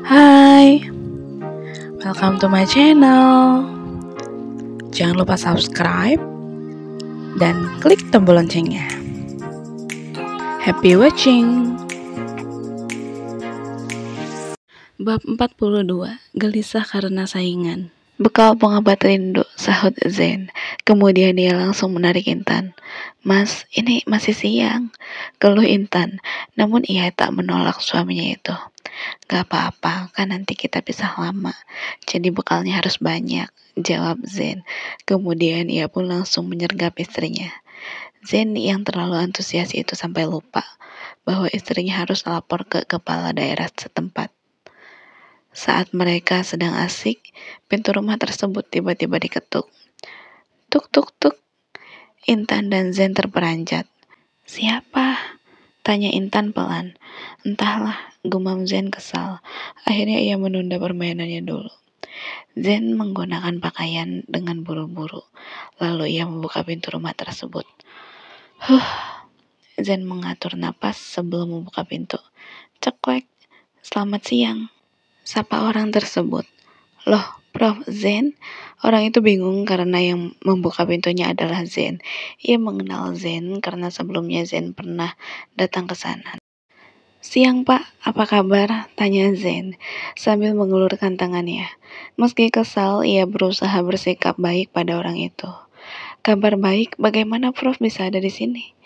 Hai, welcome to my channel. Jangan lupa subscribe dan klik tombol loncengnya. Happy watching. Bab 42, gelisah karena saingan. Bekal pengobat rindu, sahut Zain. Kemudian dia langsung menarik Intan. Mas, ini masih siang, keluh Intan. Namun ia tak menolak suaminya itu. Gak apa-apa, kan nanti kita pisah lama. Jadi bekalnya harus banyak, jawab Zain. Kemudian ia pun langsung menyergap istrinya. Zain yang terlalu antusias itu sampai lupa bahwa istrinya harus lapor ke kepala daerah setempat. Saat mereka sedang asik, pintu rumah tersebut tiba-tiba diketuk. Tuk tuk tuk. Intan dan Zain terperanjat. Siapa? Tanya Intan pelan. Entahlah, gumam Zain kesal. Akhirnya ia menunda permainannya dulu. Zain menggunakan pakaian dengan buru-buru. Lalu ia membuka pintu rumah tersebut. Zain mengatur napas sebelum membuka pintu. Ceklek. Selamat siang. Sapa orang tersebut. Loh, Prof. Zain? Orang itu bingung karena yang membuka pintunya adalah Zain. Ia mengenal Zain karena sebelumnya Zain pernah datang ke sana. Siang Pak, apa kabar? Tanya Zain sambil mengulurkan tangannya. Meski kesal, ia berusaha bersikap baik pada orang itu. Kabar baik, bagaimana Prof bisa ada di sini?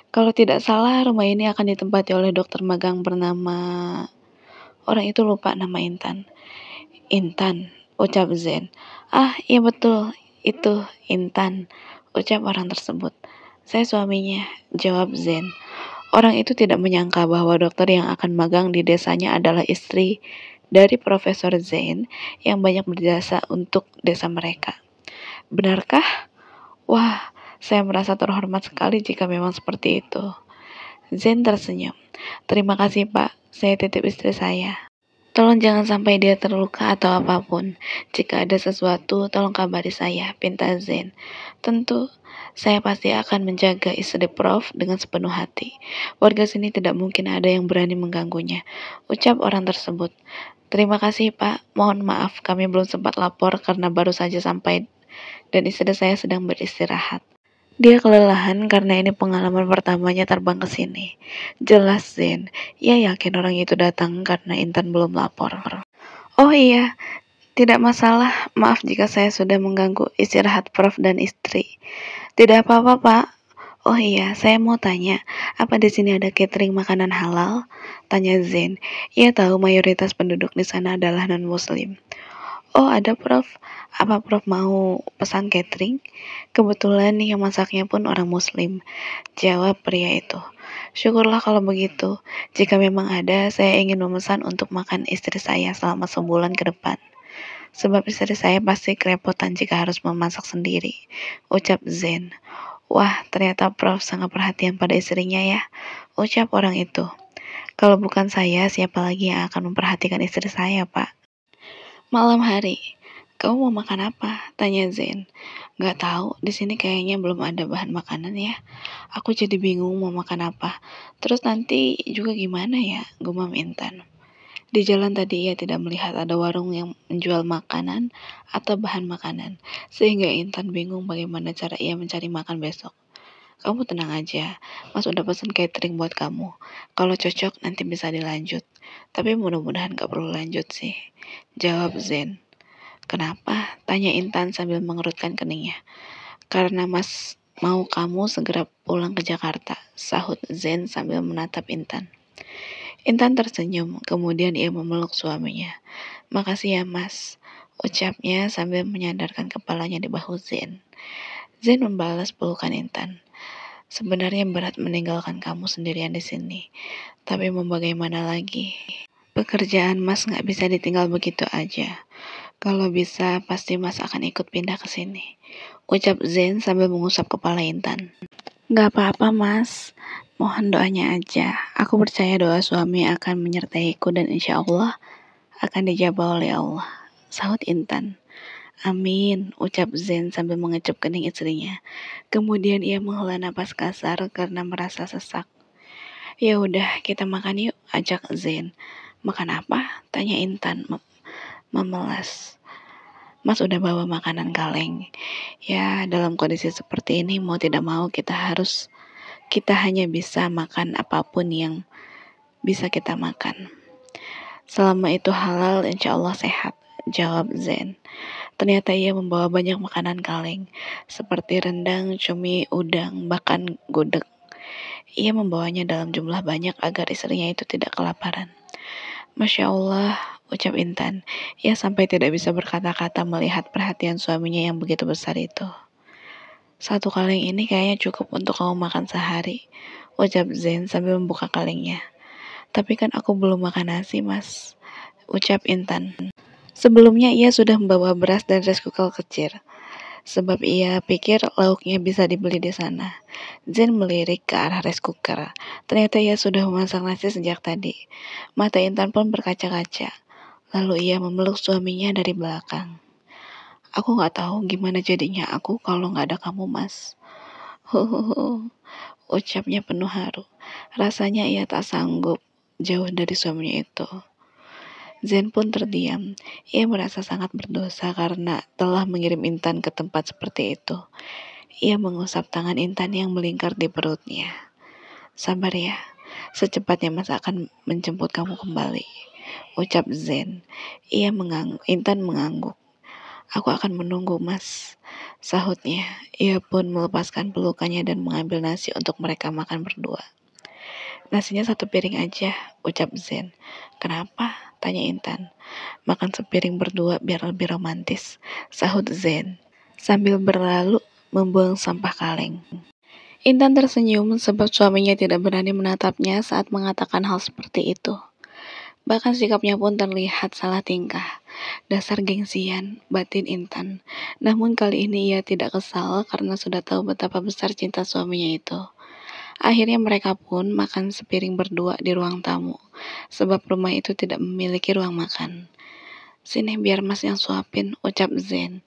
Kalau tidak salah, rumah ini akan ditempati oleh dokter magang bernama... Orang itu lupa nama Intan. Intan, ucap Zain. Ah, iya betul, itu Intan, ucap orang tersebut. Saya suaminya, jawab Zain. Orang itu tidak menyangka bahwa dokter yang akan magang di desanya adalah istri dari Profesor Zain yang banyak berjasa untuk desa mereka. Benarkah? Wah, saya merasa terhormat sekali jika memang seperti itu. Zain tersenyum. Terima kasih Pak, saya titip istri saya. Tolong jangan sampai dia terluka atau apapun. Jika ada sesuatu, tolong kabari saya, pinta Zain. Tentu, saya pasti akan menjaga istri Prof dengan sepenuh hati. Warga sini tidak mungkin ada yang berani mengganggunya, ucap orang tersebut. Terima kasih Pak, mohon maaf kami belum sempat lapor karena baru saja sampai dan istri saya sedang beristirahat. Dia kelelahan karena ini pengalaman pertamanya terbang ke sini. Jelas Zain, ia yakin orang itu datang karena Intan belum lapor. Oh iya, tidak masalah, maaf jika saya sudah mengganggu istirahat Prof dan istri. Tidak apa-apa Pak. Oh iya, saya mau tanya, apa di sini ada catering makanan halal? Tanya Zain. Ia tahu mayoritas penduduk di sana adalah non-muslim. Oh ada Prof, apa Prof mau pesan catering? Kebetulan nih yang masaknya pun orang muslim, jawab pria itu. Syukurlah kalau begitu, jika memang ada, saya ingin memesan untuk makan istri saya selama sebulan ke depan. Sebab istri saya pasti kerepotan jika harus memasak sendiri, ucap Zain. Wah, ternyata Prof sangat perhatian pada istrinya ya, ucap orang itu. Kalau bukan saya, siapa lagi yang akan memperhatikan istri saya, Pak? Malam hari, kamu mau makan apa? Tanya Zain. Gak tahu, di sini kayaknya belum ada bahan makanan ya. Aku jadi bingung mau makan apa. Terus nanti juga gimana ya? Gumam Intan. Di jalan tadi ia tidak melihat ada warung yang menjual makanan atau bahan makanan, sehingga Intan bingung bagaimana cara ia mencari makan besok. Kamu tenang aja, Mas udah pesen catering buat kamu. Kalau cocok nanti bisa dilanjut. Tapi mudah-mudahan gak perlu lanjut sih, jawab Zain. Kenapa? Tanya Intan sambil mengerutkan keningnya. Karena Mas mau kamu segera pulang ke Jakarta, sahut Zain sambil menatap Intan. Intan tersenyum, kemudian ia memeluk suaminya. Makasih ya Mas, ucapnya sambil menyandarkan kepalanya di bahu Zain. Zain membalas pelukan Intan. Sebenarnya berat meninggalkan kamu sendirian di sini, tapi mau bagaimana lagi? Pekerjaan Mas nggak bisa ditinggal begitu aja. Kalau bisa, pasti Mas akan ikut pindah ke sini, ucap Zain sambil mengusap kepala Intan. Gak apa-apa Mas, mohon doanya aja. Aku percaya doa suami akan menyertaiku dan insya Allah akan dijabah oleh Allah, sahut Intan. Amin, ucap Zain sambil mengecup kening istrinya. Kemudian ia menghela napas kasar karena merasa sesak. Ya udah, kita makan yuk, ajak Zain. Makan apa? Tanya Intan memelas. Mas udah bawa makanan kaleng. Ya, dalam kondisi seperti ini mau tidak mau kita hanya bisa makan apapun yang bisa kita makan. Selama itu halal, insya Allah sehat, jawab Zen. Ternyata ia membawa banyak makanan kaleng, seperti rendang, cumi, udang, bahkan gudeg. Ia membawanya dalam jumlah banyak agar istrinya itu tidak kelaparan. Masya Allah, ucap Intan. Ia sampai tidak bisa berkata-kata melihat perhatian suaminya yang begitu besar itu. Satu kaleng ini kayaknya cukup untuk kamu makan sehari, ucap Zen sambil membuka kalengnya. Tapi kan aku belum makan nasi, Mas, ucap Intan. Sebelumnya ia sudah membawa beras dan rice cooker kecil, sebab ia pikir lauknya bisa dibeli di sana. Zen melirik ke arah rice cooker. Ternyata ia sudah memasak nasi sejak tadi. Mata Intan pun berkaca-kaca. Lalu ia memeluk suaminya dari belakang. Aku gak tahu gimana jadinya aku kalau gak ada kamu, Mas. Huhuhu, ucapnya penuh haru. Rasanya ia tak sanggup jauh dari suaminya itu. Zen pun terdiam. Ia merasa sangat berdosa karena telah mengirim Intan ke tempat seperti itu. Ia mengusap tangan Intan yang melingkar di perutnya. Sabar ya, secepatnya Mas akan menjemput kamu kembali, ucap Zen. Intan mengangguk. Aku akan menunggu, Mas, sahutnya. Ia pun melepaskan pelukannya dan mengambil nasi untuk mereka makan berdua. Nasinya satu piring aja, ucap Zen. Kenapa? Tanya Intan. Makan sepiring berdua biar lebih romantis, sahut Zen, sambil berlalu membuang sampah kaleng. Intan tersenyum sebab suaminya tidak berani menatapnya saat mengatakan hal seperti itu. Bahkan sikapnya pun terlihat salah tingkah. Dasar gengsian, batin Intan. Namun kali ini ia tidak kesal karena sudah tahu betapa besar cinta suaminya itu. Akhirnya mereka pun makan sepiring berdua di ruang tamu, sebab rumah itu tidak memiliki ruang makan. Sini biar Mas yang suapin, ucap Zen.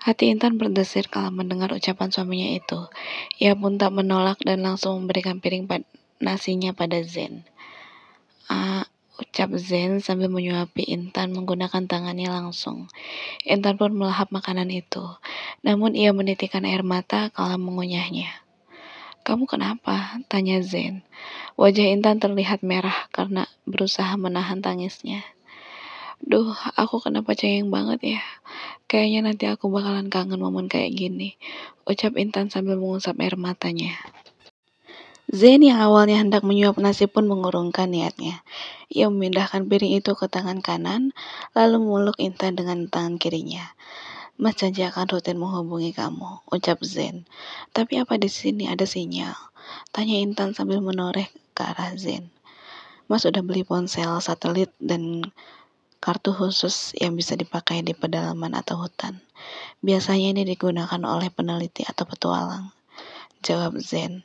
Hati Intan berdesir kala mendengar ucapan suaminya itu. Ia pun tak menolak dan langsung memberikan piring nasinya pada Zen. Ucap Zen sambil menyuapi Intan menggunakan tangannya langsung. Intan pun melahap makanan itu. Namun ia menitikkan air mata kala mengunyahnya. Kamu kenapa? Tanya Zen. Wajah Intan terlihat merah karena berusaha menahan tangisnya. Duh, aku kenapa cengeng banget ya? Kayaknya nanti aku bakalan kangen momen kayak gini, ucap Intan sambil mengusap air matanya. Zen yang awalnya hendak menyuap nasi pun mengurungkan niatnya. Ia memindahkan piring itu ke tangan kanan, lalu memeluk Intan dengan tangan kirinya. Mas janji akan rutin menghubungi kamu, ucap Zen. Tapi apa di sini ada sinyal? Tanya Intan sambil menoreh ke arah Zen. Mas udah beli ponsel satelit dan kartu khusus yang bisa dipakai di pedalaman atau hutan. Biasanya ini digunakan oleh peneliti atau petualang, jawab Zen.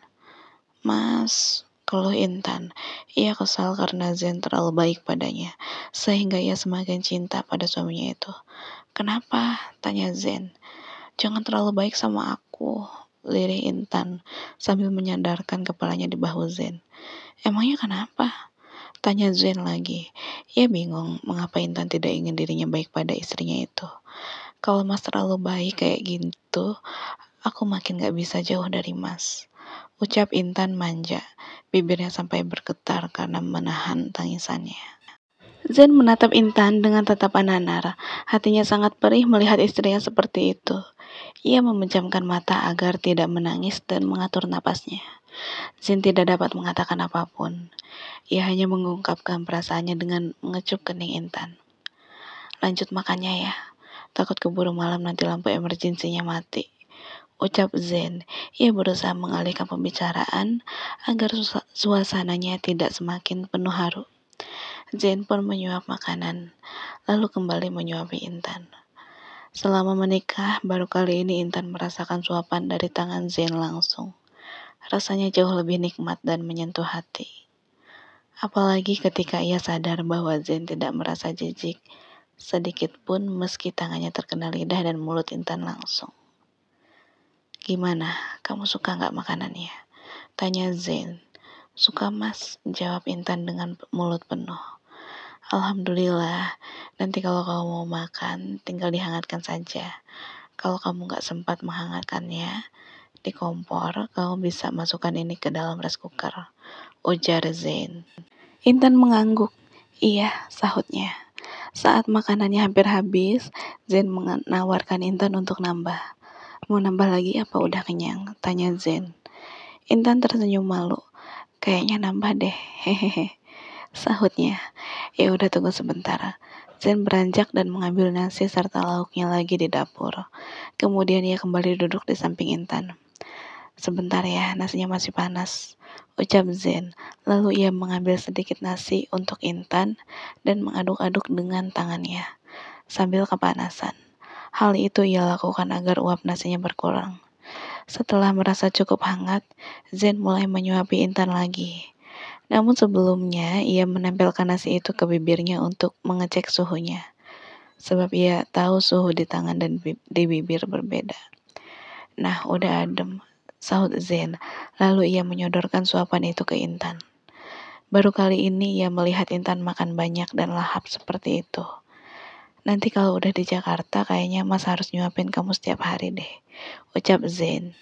Mas, keluh Intan. Ia kesal karena Zen terlalu baik padanya, sehingga ia semakin cinta pada suaminya itu. Kenapa? Tanya Zen. Jangan terlalu baik sama aku, lirih Intan, sambil menyandarkan kepalanya di bahu Zen. Emangnya kenapa? Tanya Zen lagi. Ia bingung mengapa Intan tidak ingin dirinya baik pada istrinya itu. Kalau Mas terlalu baik kayak gitu, aku makin gak bisa jauh dari Mas, ucap Intan manja, bibirnya sampai bergetar karena menahan tangisannya. Zen menatap Intan dengan tatapan nanar. Hatinya sangat perih melihat istrinya seperti itu. Ia memejamkan mata agar tidak menangis dan mengatur napasnya. Zen tidak dapat mengatakan apapun. Ia hanya mengungkapkan perasaannya dengan mengecup kening Intan. Lanjut makannya ya. Takut keburu malam nanti lampu emergensinya mati, ucap Zen. Ia berusaha mengalihkan pembicaraan agar suasananya tidak semakin penuh haru. Zen pun menyuap makanan, lalu kembali menyuapi Intan. Selama menikah, baru kali ini Intan merasakan suapan dari tangan Zen langsung. Rasanya jauh lebih nikmat dan menyentuh hati. Apalagi ketika ia sadar bahwa Zen tidak merasa jijik sedikit pun meski tangannya terkena lidah dan mulut Intan langsung. Gimana, kamu suka gak makanannya? Tanya Zen. Suka Mas, jawab Intan dengan mulut penuh. Alhamdulillah, nanti kalau kamu mau makan, tinggal dihangatkan saja. Kalau kamu nggak sempat menghangatkannya di kompor, kamu bisa masukkan ini ke dalam rice cooker, ujar Zain. Intan mengangguk. Iya, sahutnya. Saat makanannya hampir habis, Zain menawarkan Intan untuk nambah. Mau nambah lagi apa udah kenyang? Tanya Zain. Intan tersenyum malu. Kayaknya nambah deh, hehehe. Sahutnya. Ya udah tunggu sebentar. Zain beranjak dan mengambil nasi serta lauknya lagi di dapur. Kemudian ia kembali duduk di samping Intan. Sebentar ya, nasinya masih panas, ucap Zain. Lalu ia mengambil sedikit nasi untuk Intan dan mengaduk-aduk dengan tangannya, sambil kepanasan. Hal itu ia lakukan agar uap nasinya berkurang. Setelah merasa cukup hangat, Zain mulai menyuapi Intan lagi. Namun sebelumnya, ia menempelkan nasi itu ke bibirnya untuk mengecek suhunya. Sebab ia tahu suhu di tangan dan di bibir berbeda. Nah, udah adem, sahut Zain. Lalu ia menyodorkan suapan itu ke Intan. Baru kali ini ia melihat Intan makan banyak dan lahap seperti itu. Nanti kalau udah di Jakarta, kayaknya Mas harus nyuapin kamu setiap hari deh, ucap Zain.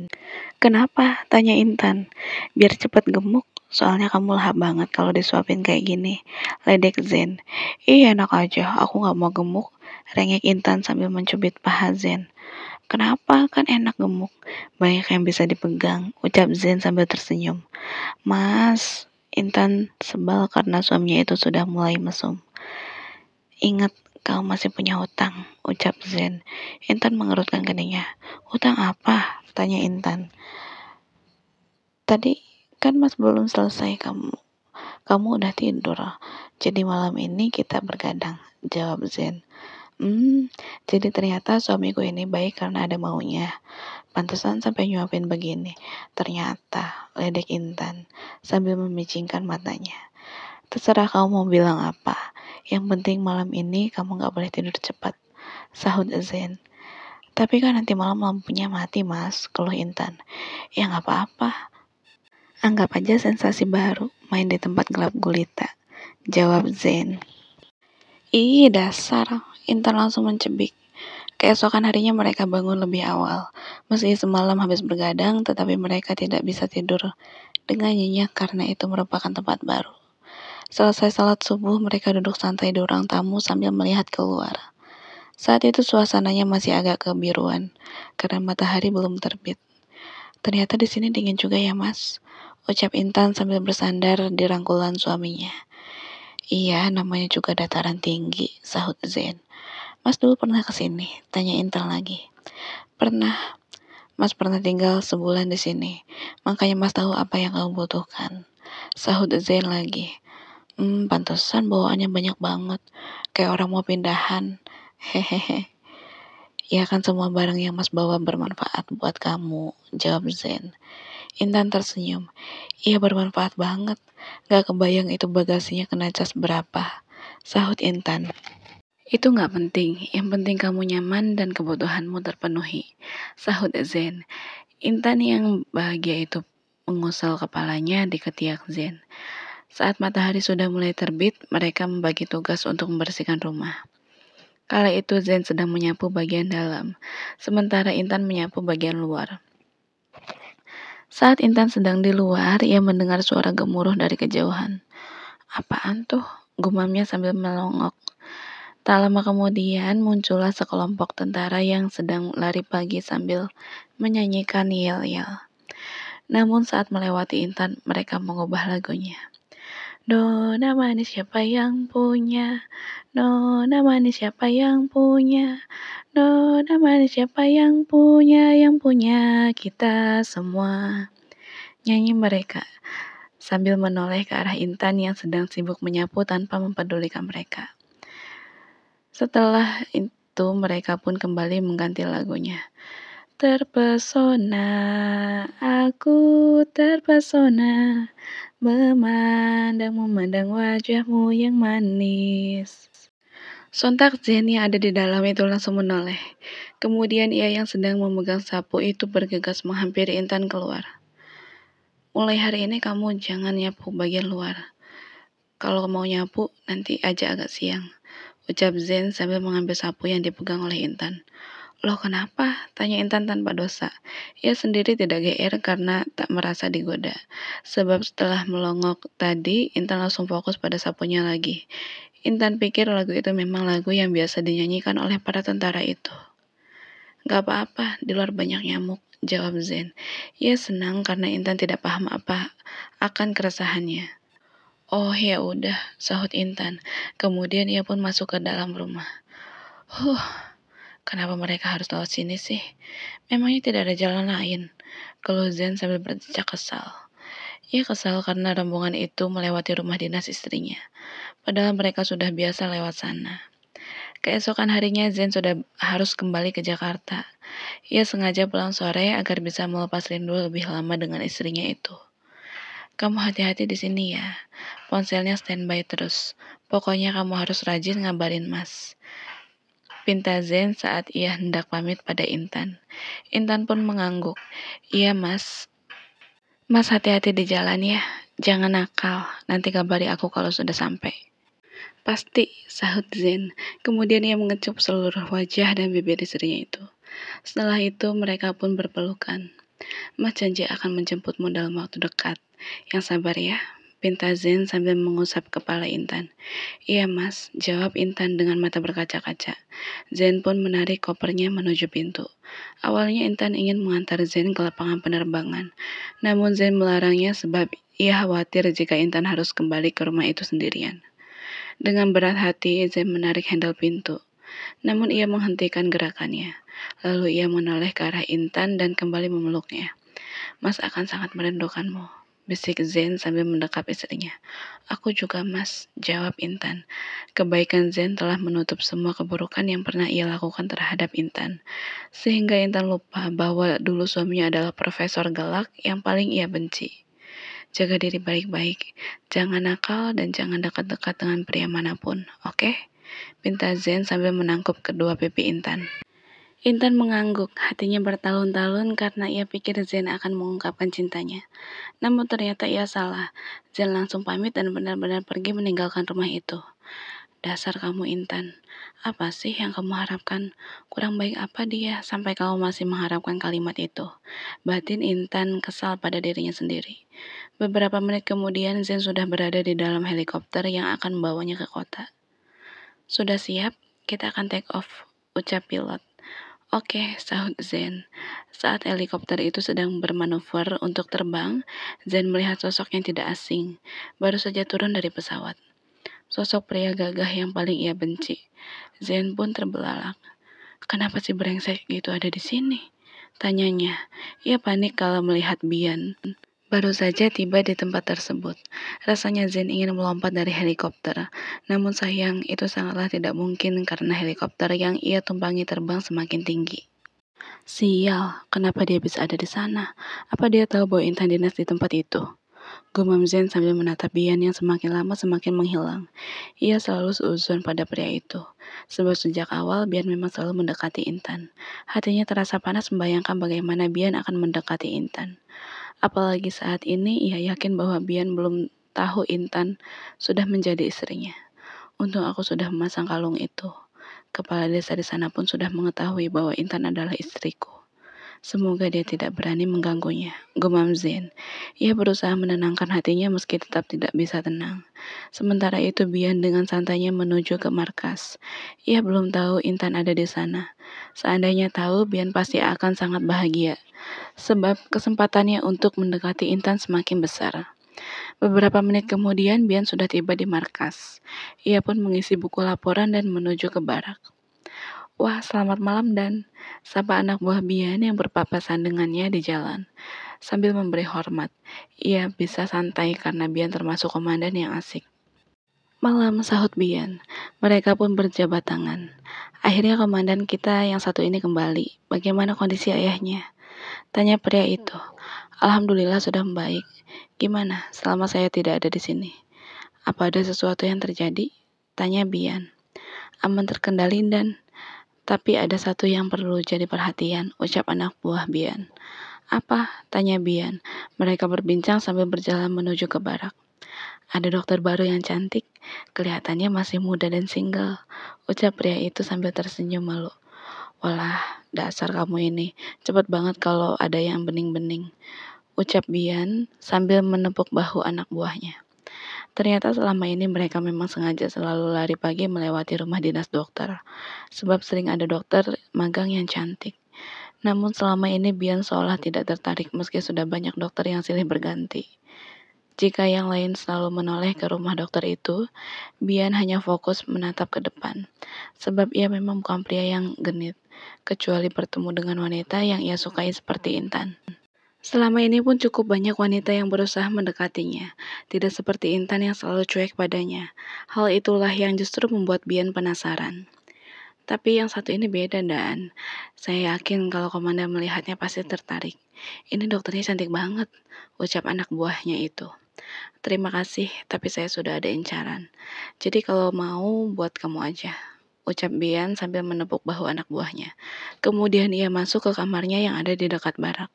Kenapa? Tanya Intan. Biar cepet gemuk, soalnya kamu lahap banget kalau disuapin kayak gini, ledek Zain. Ih, enak aja, aku gak mau gemuk, rengek Intan sambil mencubit paha Zain. Kenapa? Kan enak gemuk. Banyak yang bisa dipegang, ucap Zain sambil tersenyum. Mas, Intan sebal karena suaminya itu sudah mulai mesum. Ingat, kau masih punya hutang, ucap Zain. Intan mengerutkan keningnya. Hutang apa? Tanya Intan. Tadi kan Mas belum selesai kamu. Kamu udah tidur. Jadi malam ini kita bergadang, jawab Zain. Jadi ternyata suamiku ini baik karena ada maunya. Pantesan sampai nyuapin begini. Ternyata, ledek Intan sambil memicingkan matanya. Terserah kamu mau bilang apa. Yang penting malam ini kamu gak boleh tidur cepat, sahut Zain. Tapi kan nanti malam lampunya mati, Mas, keluh Intan. Ya gak apa-apa. Anggap aja sensasi baru main di tempat gelap gulita, jawab Zain. Ih, dasar. Intan langsung mencebik. Keesokan harinya mereka bangun lebih awal. Meski semalam habis bergadang, tetapi mereka tidak bisa tidur dengan nyenyak karena itu merupakan tempat baru. Selesai salat subuh, mereka duduk santai di ruang tamu sambil melihat keluar. Saat itu suasananya masih agak kebiruan karena matahari belum terbit. Ternyata di sini dingin juga ya, Mas, ucap Intan sambil bersandar di rangkulan suaminya. Iya, namanya juga dataran tinggi, sahut Zain. Mas dulu pernah kesini? Tanya Intan lagi. Pernah. Mas pernah tinggal sebulan di sini. Makanya Mas tahu apa yang kamu butuhkan, sahut Zain lagi. Pantesan bawaannya banyak banget. Kayak orang mau pindahan. Hehehe. Ya kan semua barang yang Mas bawa bermanfaat buat kamu, jawab Zain. Intan tersenyum. Iya bermanfaat banget. Gak kebayang itu bagasinya kena cas berapa, sahut Intan. Itu gak penting, yang penting kamu nyaman dan kebutuhanmu terpenuhi, sahut Zain. Intan yang bahagia itu mengusal kepalanya di ketiak Zain. Saat matahari sudah mulai terbit, mereka membagi tugas untuk membersihkan rumah. Kala itu Zain sedang menyapu bagian dalam, sementara Intan menyapu bagian luar. Saat Intan sedang di luar, ia mendengar suara gemuruh dari kejauhan. Apaan tuh? Gumamnya sambil melongok. Tak lama kemudian muncullah sekelompok tentara yang sedang lari pagi sambil menyanyikan yel-yel. Namun saat melewati Intan, mereka mengubah lagunya. Nona manis siapa yang punya? Nona manis siapa yang punya? Nona manis siapa yang punya? Yang punya kita semua. Nyanyi mereka sambil menoleh ke arah Intan yang sedang sibuk menyapu tanpa mempedulikan mereka. Setelah itu mereka pun kembali mengganti lagunya. Terpesona, aku terpesona, memandang wajahmu yang manis. Sontak Zain yang ada di dalam itu langsung menoleh. Kemudian ia yang sedang memegang sapu itu bergegas menghampiri Intan keluar. Mulai hari ini kamu jangan nyapu bagian luar. Kalau mau nyapu, nanti aja agak siang, ucap Zen sambil mengambil sapu yang dipegang oleh Intan. Loh kenapa? Tanya Intan tanpa dosa. Ia sendiri tidak GR karena tak merasa digoda. Sebab setelah melongok tadi, Intan langsung fokus pada sapunya lagi. Intan pikir lagu itu memang lagu yang biasa dinyanyikan oleh para tentara itu. Gak apa-apa, di luar banyak nyamuk, jawab Zen. Ia senang karena Intan tidak paham apa akan keresahannya. Oh ya udah, sahut Intan. Kemudian ia pun masuk ke dalam rumah. Kenapa mereka harus lewat sini sih? Memangnya tidak ada jalan lain? Keluh Zen sambil berjejak kesal. Ia kesal karena rombongan itu melewati rumah dinas istrinya. Padahal mereka sudah biasa lewat sana. Keesokan harinya Zen sudah harus kembali ke Jakarta. Ia sengaja pulang sore agar bisa melepas rindu lebih lama dengan istrinya itu. Kamu hati-hati di sini ya. Ponselnya standby terus. Pokoknya kamu harus rajin ngabarin Mas. Pinta Zen saat ia hendak pamit pada Intan. Intan pun mengangguk. Iya Mas. Mas hati-hati di jalan ya. Jangan nakal. Nanti kabari aku kalau sudah sampai. Pasti, sahut Zen. Kemudian ia mengecup seluruh wajah dan bibir istrinya itu. Setelah itu mereka pun berpelukan. Mas janji akan menjemputmu dalam waktu dekat. Yang sabar ya, pinta Zen sambil mengusap kepala Intan. Iya Mas, jawab Intan dengan mata berkaca-kaca. Zen pun menarik kopernya menuju pintu. Awalnya Intan ingin mengantar Zen ke lapangan penerbangan. Namun Zen melarangnya sebab ia khawatir jika Intan harus kembali ke rumah itu sendirian. Dengan berat hati, Zen menarik handle pintu. Namun ia menghentikan gerakannya. Lalu ia menoleh ke arah Intan dan kembali memeluknya. Mas akan sangat merindukanmu, bisik Zen sambil mendekap istrinya. Aku juga Mas, jawab Intan. Kebaikan Zen telah menutup semua keburukan yang pernah ia lakukan terhadap Intan. Sehingga Intan lupa bahwa dulu suaminya adalah profesor galak yang paling ia benci. Jaga diri baik-baik, jangan nakal dan jangan dekat-dekat dengan pria manapun, oke? Pinta Zen sambil menangkup kedua pipi Intan. Intan mengangguk, hatinya bertalun-talun karena ia pikir Zen akan mengungkapkan cintanya. Namun ternyata ia salah. Zen langsung pamit dan benar-benar pergi meninggalkan rumah itu. Dasar kamu Intan, apa sih yang kamu harapkan? Kurang baik apa dia sampai kamu masih mengharapkan kalimat itu? Batin Intan kesal pada dirinya sendiri. Beberapa menit kemudian Zen sudah berada di dalam helikopter yang akan membawanya ke kota. Sudah siap? Kita akan take off, ucap pilot. Oke, sahut Zen. Saat helikopter itu sedang bermanuver untuk terbang, Zen melihat sosok yang tidak asing, baru saja turun dari pesawat. Sosok pria gagah yang paling ia benci. Zen pun terbelalak. Kenapa si brengsek itu ada di sini? Tanyanya. Ia panik kalau melihat Bian. Baru saja tiba di tempat tersebut. Rasanya Zen ingin melompat dari helikopter. Namun sayang, itu sangatlah tidak mungkin karena helikopter yang ia tumpangi terbang semakin tinggi. Sial, kenapa dia bisa ada di sana? Apa dia tahu bahwa Intan dinas di tempat itu? Gumam Zen sambil menatap Bian yang semakin lama semakin menghilang. Ia selalu seuzon pada pria itu. Sebab sejak awal Bian memang selalu mendekati Intan. Hatinya terasa panas membayangkan bagaimana Bian akan mendekati Intan. Apalagi saat ini ia yakin bahwa Bian belum tahu Intan sudah menjadi istrinya. Untung aku sudah memasang kalung itu. Kepala desa di sana pun sudah mengetahui bahwa Intan adalah istriku. Semoga dia tidak berani mengganggunya, gumam Zen. Ia berusaha menenangkan hatinya meski tetap tidak bisa tenang. Sementara itu Bian dengan santainya menuju ke markas. Ia belum tahu Intan ada di sana. Seandainya tahu, Bian pasti akan sangat bahagia. Sebab kesempatannya untuk mendekati Intan semakin besar. Beberapa menit kemudian Bian sudah tiba di markas. Ia pun mengisi buku laporan dan menuju ke barak. Wah, selamat malam Dan, sapa anak buah Bian yang berpapasan dengannya di jalan. Sambil memberi hormat, ia bisa santai karena Bian termasuk komandan yang asik. Malam, sahut Bian. Mereka pun berjabat tangan. Akhirnya komandan kita yang satu ini kembali. Bagaimana kondisi ayahnya? Tanya pria itu. Alhamdulillah sudah membaik. Gimana selama saya tidak ada di sini? Apa ada sesuatu yang terjadi? Tanya Bian. Aman terkendali Dan. Tapi ada satu yang perlu jadi perhatian, ucap anak buah Bian. Apa? Tanya Bian. Mereka berbincang sambil berjalan menuju ke barak. Ada dokter baru yang cantik, kelihatannya masih muda dan single, ucap pria itu sambil tersenyum malu. Walah, dasar kamu ini, cepet banget kalau ada yang bening-bening, ucap Bian sambil menepuk bahu anak buahnya. Ternyata selama ini mereka memang sengaja selalu lari pagi melewati rumah dinas dokter, sebab sering ada dokter magang yang cantik. Namun selama ini Bian seolah tidak tertarik meski sudah banyak dokter yang silih berganti. Jika yang lain selalu menoleh ke rumah dokter itu, Bian hanya fokus menatap ke depan, sebab ia memang bukan pria yang genit, kecuali bertemu dengan wanita yang ia sukai seperti Intan. Selama ini pun cukup banyak wanita yang berusaha mendekatinya, tidak seperti Intan yang selalu cuek padanya. Hal itulah yang justru membuat Bian penasaran. Tapi yang satu ini beda dan saya yakin kalau komandan melihatnya pasti tertarik. Ini dokternya cantik banget, ucap anak buahnya itu. Terima kasih, tapi saya sudah ada incaran. Jadi kalau mau buat kamu aja, ucap Bian sambil menepuk bahu anak buahnya. Kemudian ia masuk ke kamarnya yang ada di dekat barak.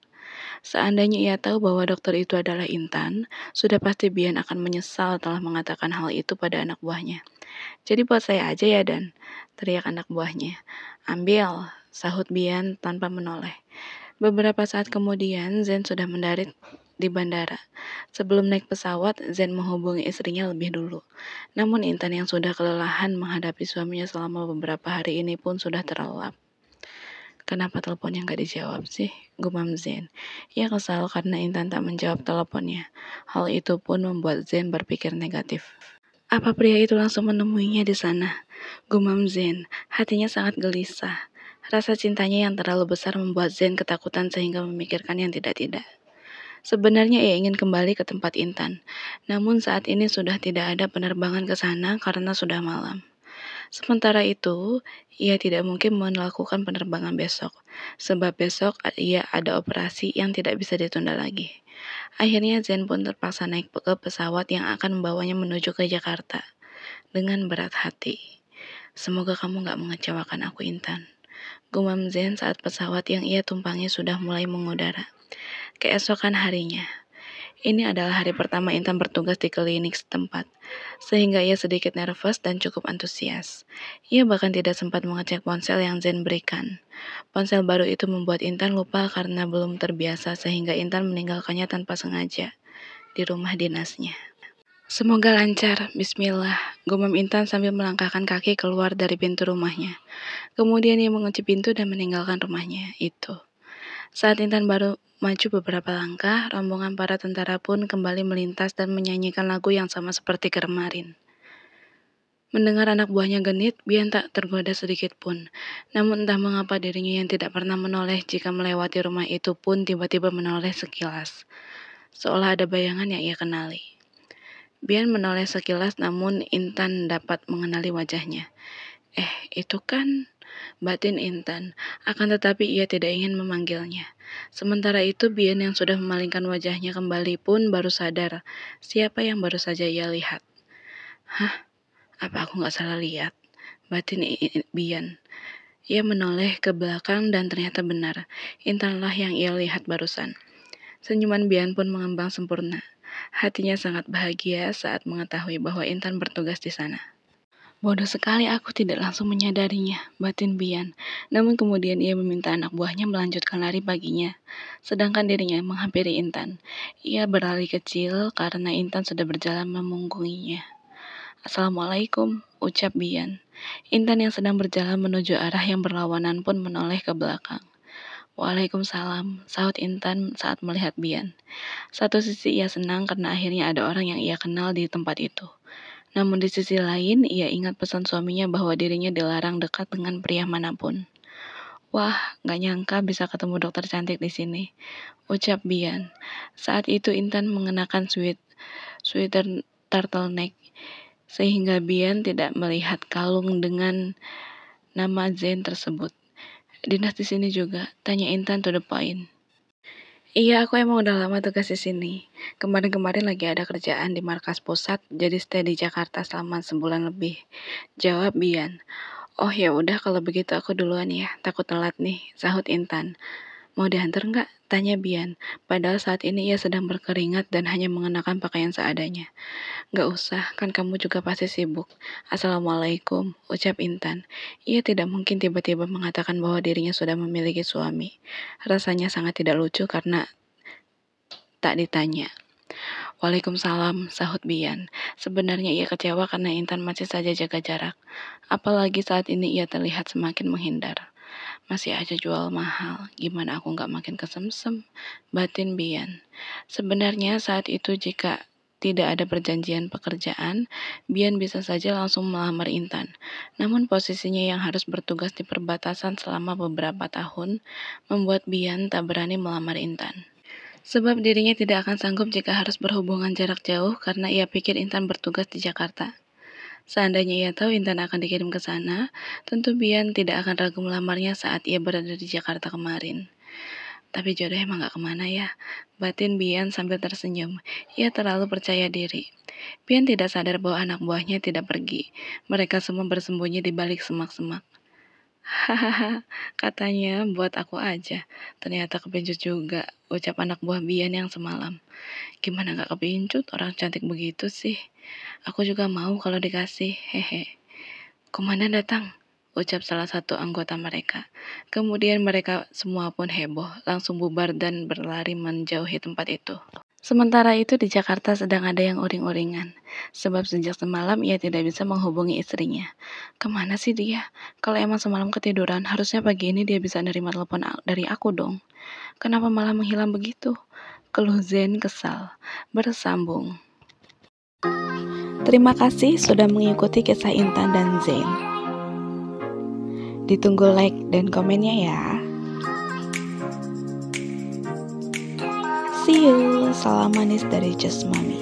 Seandainya ia tahu bahwa dokter itu adalah Intan, sudah pasti Bian akan menyesal telah mengatakan hal itu pada anak buahnya. Jadi buat saya aja ya Dan, teriak anak buahnya. Ambil, sahut Bian tanpa menoleh. Beberapa saat kemudian, Zen sudah mendarat di bandara. Sebelum naik pesawat, Zen menghubungi istrinya lebih dulu. Namun Intan yang sudah kelelahan menghadapi suaminya selama beberapa hari ini pun sudah terlelap. Kenapa teleponnya nggak dijawab sih? Gumam Zen. Ia kesal karena Intan tak menjawab teleponnya. Hal itu pun membuat Zen berpikir negatif. Apa pria itu langsung menemuinya di sana? Gumam Zen. Hatinya sangat gelisah. Rasa cintanya yang terlalu besar membuat Zen ketakutan sehingga memikirkan yang tidak-tidak. Sebenarnya ia ingin kembali ke tempat Intan, namun saat ini sudah tidak ada penerbangan ke sana karena sudah malam. Sementara itu, ia tidak mungkin melakukan penerbangan besok, sebab besok ia ada operasi yang tidak bisa ditunda lagi. Akhirnya Zen pun terpaksa naik ke pesawat yang akan membawanya menuju ke Jakarta. Dengan berat hati, semoga kamu gak mengecewakan aku Intan. Gumam Zen saat pesawat yang ia tumpangi sudah mulai mengudara. Keesokan harinya, ini adalah hari pertama Intan bertugas di klinik setempat, sehingga ia sedikit nervous dan cukup antusias. Ia bahkan tidak sempat mengecek ponsel yang Zen berikan. Ponsel baru itu membuat Intan lupa karena belum terbiasa sehingga Intan meninggalkannya tanpa sengaja di rumah dinasnya. Semoga lancar, bismillah, gumam Intan sambil melangkahkan kaki keluar dari pintu rumahnya. Kemudian ia mengunci pintu dan meninggalkan rumahnya itu. Saat Intan baru maju beberapa langkah, rombongan para tentara pun kembali melintas dan menyanyikan lagu yang sama seperti kemarin. Mendengar anak buahnya genit, Bian tak tergoda sedikit pun. Namun entah mengapa dirinya yang tidak pernah menoleh jika melewati rumah itu pun tiba-tiba menoleh sekilas. Seolah ada bayangan yang ia kenali. Bian menoleh sekilas namun Intan dapat mengenali wajahnya. Itu kan batin Intan, akan tetapi ia tidak ingin memanggilnya. Sementara itu Bian yang sudah memalingkan wajahnya kembali pun baru sadar siapa yang baru saja ia lihat. Hah? Apa aku gak salah lihat? Batin Bian. Ia menoleh ke belakang dan ternyata benar, Intanlah yang ia lihat barusan. Senyuman Bian pun mengembang sempurna. Hatinya sangat bahagia saat mengetahui bahwa Intan bertugas di sana. Bodoh sekali aku tidak langsung menyadarinya, batin Bian. Namun kemudian ia meminta anak buahnya melanjutkan lari paginya. Sedangkan dirinya menghampiri Intan. Ia berlari kecil karena Intan sudah berjalan memunggunginya. Assalamualaikum, ucap Bian. Intan yang sedang berjalan menuju arah yang berlawanan pun menoleh ke belakang. Waalaikumsalam, sahut Intan saat melihat Bian. Satu sisi ia senang karena akhirnya ada orang yang ia kenal di tempat itu. Namun di sisi lain, ia ingat pesan suaminya bahwa dirinya dilarang dekat dengan pria manapun. Wah, gak nyangka bisa ketemu dokter cantik di sini, ucap Bian. Saat itu Intan mengenakan sweater turtleneck, sehingga Bian tidak melihat kalung dengan nama Zen tersebut. Dinas di sini juga, tanya Intan to the point. Iya, aku emang udah lama tugas di sini. Kemarin-kemarin lagi ada kerjaan di markas pusat, jadi stay di Jakarta selama sebulan lebih. Jawab Bian. Oh ya udah kalau begitu aku duluan ya, takut telat nih, sahut Intan. Mau diantar nggak? Tanya Bian. Padahal saat ini ia sedang berkeringat dan hanya mengenakan pakaian seadanya. Nggak usah, kan kamu juga pasti sibuk. Assalamualaikum, ucap Intan. Ia tidak mungkin tiba-tiba mengatakan bahwa dirinya sudah memiliki suami. Rasanya sangat tidak lucu karena tak ditanya. Waalaikumsalam, sahut Bian. Sebenarnya ia kecewa karena Intan masih saja jaga jarak. Apalagi saat ini ia terlihat semakin menghindar. Masih aja jual mahal, gimana aku nggak makin kesemsem? Batin Bian. Sebenarnya saat itu jika tidak ada perjanjian pekerjaan, Bian bisa saja langsung melamar Intan. Namun posisinya yang harus bertugas di perbatasan selama beberapa tahun, membuat Bian tak berani melamar Intan. Sebab dirinya tidak akan sanggup jika harus berhubungan jarak jauh karena ia pikir Intan bertugas di Jakarta. Seandainya ia tahu Intan akan dikirim ke sana, tentu Bian tidak akan ragu melamarnya saat ia berada di Jakarta kemarin. Tapi jodoh emang gak kemana ya, batin Bian sambil tersenyum. Ia terlalu percaya diri. Bian tidak sadar bahwa anak buahnya tidak pergi. Mereka semua bersembunyi di balik semak-semak. Hahaha, katanya buat aku aja. Ternyata kepincut juga, ucap anak buah Bian yang semalam. Gimana gak kepincut, orang cantik begitu sih. Aku juga mau kalau dikasih, hehe. Komandan datang, ucap salah satu anggota mereka. Kemudian mereka semua pun heboh, langsung bubar dan berlari menjauhi tempat itu. Sementara itu di Jakarta sedang ada yang uring-uringan, sebab sejak semalam ia tidak bisa menghubungi istrinya. Kemana sih dia? Kalau emang semalam ketiduran, harusnya pagi ini dia bisa nerima telepon dari aku dong. Kenapa malah menghilang begitu? Keluh Zen kesal. Bersambung. Terima kasih sudah mengikuti kisah Intan dan Zen. Ditunggu like dan komennya ya. See you. Salam manis dari Just Mami.